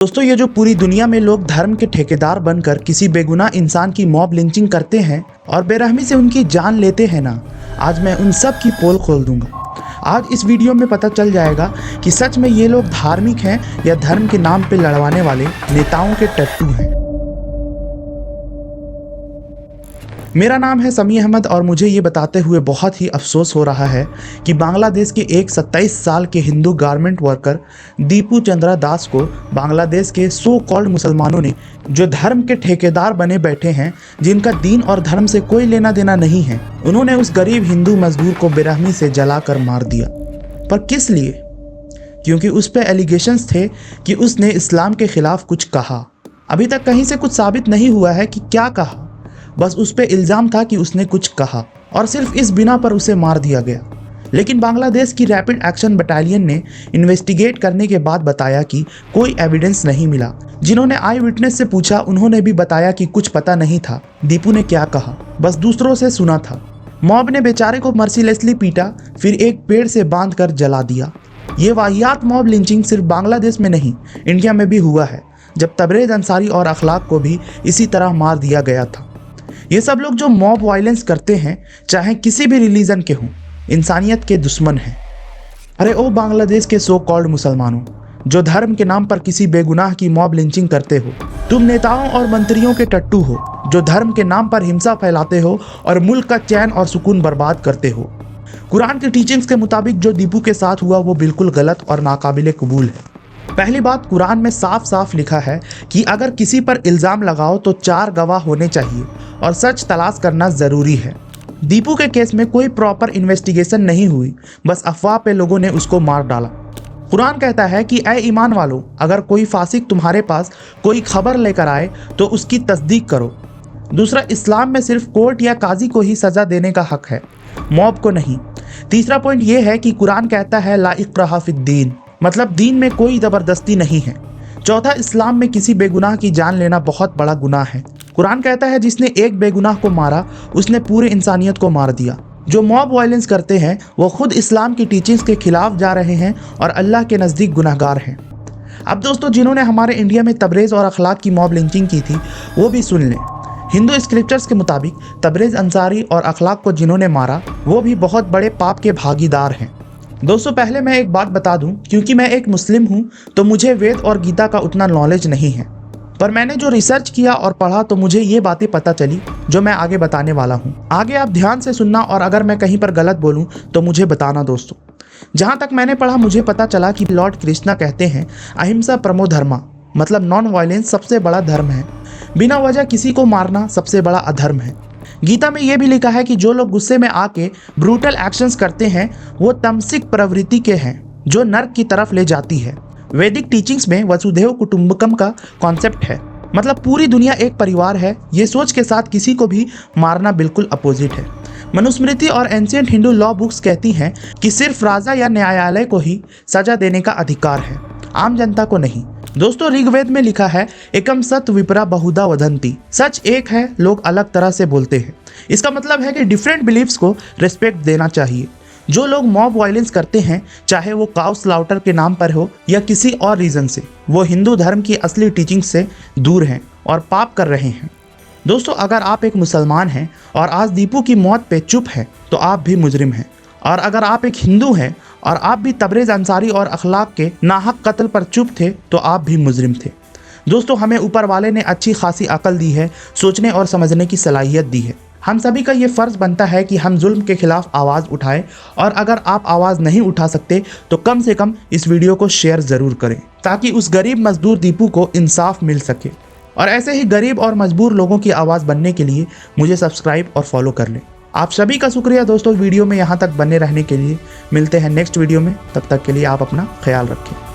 दोस्तों, ये जो पूरी दुनिया में लोग धर्म के ठेकेदार बनकर किसी बेगुनाह इंसान की मॉब लिंचिंग करते हैं और बेरहमी से उनकी जान लेते हैं ना, आज मैं उन सब की पोल खोल दूंगा। आज इस वीडियो में पता चल जाएगा कि सच में ये लोग धार्मिक हैं या धर्म के नाम पे लड़वाने वाले नेताओं के टट्टू हैं। मेरा नाम है समी अहमद और मुझे ये बताते हुए बहुत ही अफसोस हो रहा है कि बांग्लादेश के एक 27 साल के हिंदू गारमेंट वर्कर दीपू चंद्रा दास को बांग्लादेश के सो कॉल्ड मुसलमानों ने, जो धर्म के ठेकेदार बने बैठे हैं, जिनका दीन और धर्म से कोई लेना देना नहीं है, उन्होंने उस गरीब हिंदू मजदूर को बेरहमी से जलाकर मार दिया। पर किस लिए? क्योंकि उस पर एलिगेशंस थे कि उसने इस्लाम के खिलाफ कुछ कहा। अभी तक कहीं से कुछ साबित नहीं हुआ है कि क्या कहा, बस उस पे इल्ज़ाम था कि उसने कुछ कहा और सिर्फ इस बिना पर उसे मार दिया गया। लेकिन बांग्लादेश की रैपिड एक्शन बटालियन ने इन्वेस्टिगेट करने के बाद बताया कि कोई एविडेंस नहीं मिला। जिन्होंने आई विटनेस से पूछा, उन्होंने भी बताया कि कुछ पता नहीं था दीपू ने क्या कहा, बस दूसरों से सुना था। मॉब ने बेचारे को मर्सीलेसली पीटा, फिर एक पेड़ से बांध कर जला दिया। ये वाहियात मॉब लिंचिंग सिर्फ बांग्लादेश में नहीं, इंडिया में भी हुआ है, जब तबरेज़ अंसारी और अखलाक को भी इसी तरह मार दिया गया था। ये सब लोग जो मॉब वायलेंस करते हैं, चाहे किसी भी रिलीजन के हों, इंसानियत के दुश्मन हैं। अरे ओ बांग्लादेश के सो कॉल्ड मुसलमानों, जो धर्म के नाम पर किसी बेगुनाह की मॉब लिंचिंग करते हो, तुम नेताओं और मंत्रियों के टट्टू हो, जो धर्म के नाम पर हिंसा फैलाते हो और मुल्क का चैन और सुकून बर्बाद करते हो। कुरान की टीचिंग्स के मुताबिक जो दीपू के साथ हुआ वो बिल्कुल गलत और नाकाबिले कबूल है। पहली बात, कुरान में साफ साफ लिखा है कि अगर किसी पर इल्ज़ाम लगाओ तो 4 गवाह होने चाहिए और सच तलाश करना ज़रूरी है। दीपू के केस में कोई प्रॉपर इन्वेस्टिगेशन नहीं हुई, बस अफवाह पे लोगों ने उसको मार डाला। कुरान कहता है कि ऐ ईमान वालों, अगर कोई फासिक तुम्हारे पास कोई खबर लेकर आए तो उसकी तस्दीक करो। दूसरा, इस्लाम में सिर्फ कोर्ट या काजी को ही सज़ा देने का हक है, मॉब को नहीं। तीसरा पॉइंट ये है कि कुरान कहता है ला इक्राहा फिद्दीन, मतलब दीन में कोई ज़बरदस्ती नहीं है। चौथा, इस्लाम में किसी बेगुनाह की जान लेना बहुत बड़ा गुनाह है। कुरान कहता है जिसने एक बेगुनाह को मारा, उसने पूरे इंसानियत को मार दिया। जो मॉब वायलेंस करते हैं वो खुद इस्लाम की टीचिंग्स के खिलाफ जा रहे हैं और अल्लाह के नज़दीक गुनहगार हैं। अब दोस्तों, जिन्होंने हमारे इंडिया में तबरेज़ और अखलाक की मॉब लिंचिंग की थी, वो भी सुन लें। हिंदू स्क्रिप्चर्स के मुताबिक तबरेज़ अंसारी और अखलाक को जिन्होंने मारा, वो भी बहुत बड़े पाप के भागीदार हैं। दोस्तों, पहले मैं एक बात बता दूं, क्योंकि मैं एक मुस्लिम हूं तो मुझे वेद और गीता का उतना नॉलेज नहीं है, पर मैंने जो रिसर्च किया और पढ़ा तो मुझे ये बातें पता चली जो मैं आगे बताने वाला हूं। आगे आप ध्यान से सुनना और अगर मैं कहीं पर गलत बोलूं तो मुझे बताना। दोस्तों, जहां तक मैंने पढ़ा, मुझे पता चला कि लॉर्ड कृष्णा कहते हैं अहिंसा परमो धर्मा, मतलब नॉन वायलेंस सबसे बड़ा धर्म है। बिना वजह किसी को मारना सबसे बड़ा अधर्म है। गीता में यह भी लिखा है कि जो लोग गुस्से में आके ब्रूटल एक्शंस करते हैं वो तमसिक प्रवृत्ति के हैं, जो नर्क की तरफ ले जाती है। वैदिक टीचिंग्स में वसुधैव कुटुंबकम का कॉन्सेप्ट है, मतलब पूरी दुनिया एक परिवार है। ये सोच के साथ किसी को भी मारना बिल्कुल अपोजिट है। मनुस्मृति और एंशिएंट हिंदू लॉ बुक्स कहती हैं कि सिर्फ राजा या न्यायालय को ही सजा देने का अधिकार है, आम जनता को नहीं। दोस्तों, ऋग्वेद में लिखा है एकम सत विपरा बहुधा वदंती, सच एक है, लोग अलग तरह से बोलते हैं। इसका मतलब है कि डिफरेंट बिलीफ्स को रिस्पेक्ट देना चाहिए। जो लोग मॉब वायलेंस करते हैं, चाहे वो काउ स्लाउटर के नाम पर हो या किसी और रीज़न से, वो हिंदू धर्म की असली टीचिंग से दूर हैं और पाप कर रहे हैं। दोस्तों, अगर आप एक मुसलमान हैं और आज दीपू की मौत पे चुप है तो आप भी मुजरिम हैं, और अगर आप एक हिंदू हैं और आप भी तबरेज़ अंसारी और अखलाक के नाहक कत्ल पर चुप थे तो आप भी मुजरिम थे। दोस्तों, हमें ऊपर वाले ने अच्छी खासी अकल दी है, सोचने और समझने की सलाहियत दी है। हम सभी का ये फ़र्ज़ बनता है कि हम जुल्म के खिलाफ आवाज़ उठाएं, और अगर आप आवाज़ नहीं उठा सकते तो कम से कम इस वीडियो को शेयर ज़रूर करें, ताकि उस गरीब मजदूर दीपू को इंसाफ मिल सके। और ऐसे ही गरीब और मजबूर लोगों की आवाज़ बनने के लिए मुझे सब्सक्राइब और फॉलो कर लें। आप सभी का शुक्रिया दोस्तों, वीडियो में यहाँ तक बने रहने के लिए। मिलते हैं नेक्स्ट वीडियो में, तब तक के लिए आप अपना ख्याल रखें।